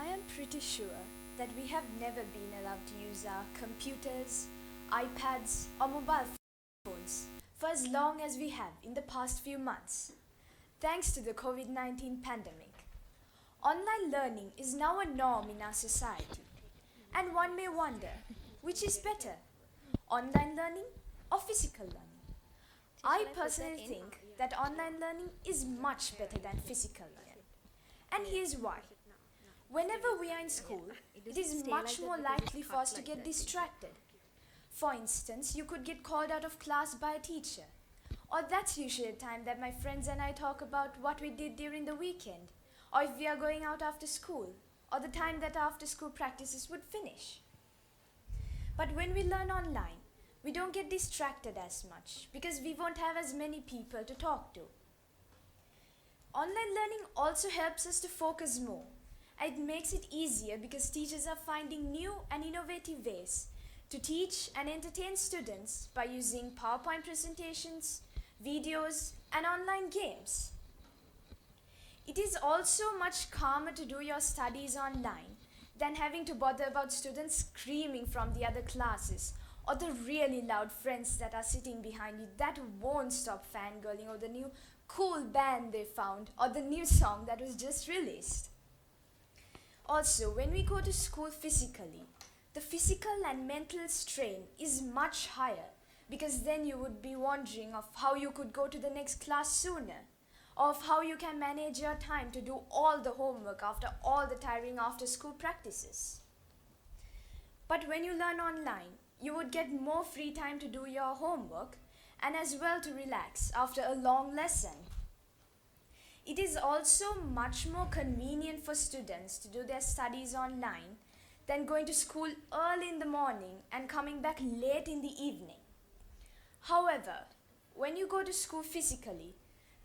I am pretty sure that we have never been allowed to use our computers, iPads, or mobile phones for as long as we have in the past few months, thanks to the COVID 19 pandemic. Online learning is now a norm in our society, and one may wonder which is better, online learning or physical learning. I personally think that online learning is much better than physical learning, and here's why. Whenever we are in school, it is much more likely for us to get distracted. For instance, you could get called out of class by a teacher, or that's usually the time that my friends and I talk about what we did during the weekend, or if we are going out after school, or the time that after school practices would finish. But when we learn online, we don't get distracted as much because we won't have as many people to talk to. Online learning also helps us to focus more. It makes it easier because teachers are finding new and innovative ways to teach and entertain students by using PowerPoint presentations, videos, and online games. It is also much calmer to do your studies online than having to bother about students screaming from the other classes or the really loud friends that are sitting behind you that won't stop fangirling over the new cool band they found or the new song that was just released. Also, when we go to school physically, the physical and mental strain is much higher because then you would be wondering of how you could go to the next class sooner, or of how you can manage your time to do all the homework after all the tiring after school practices. But when you learn online, you would get more free time to do your homework and as well to relax after a long lesson. It is also much more convenient for students to do their studies online than going to school early in the morning and coming back late in the evening. However, when you go to school physically,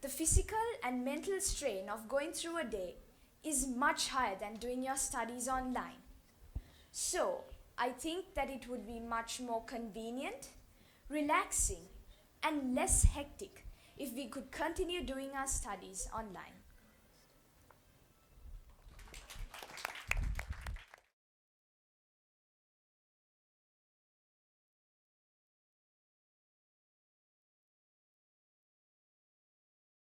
the physical and mental strain of going through a day is much higher than doing your studies online. So, I think that it would be much more convenient, relaxing, and less hectic if we could continue doing our studies online.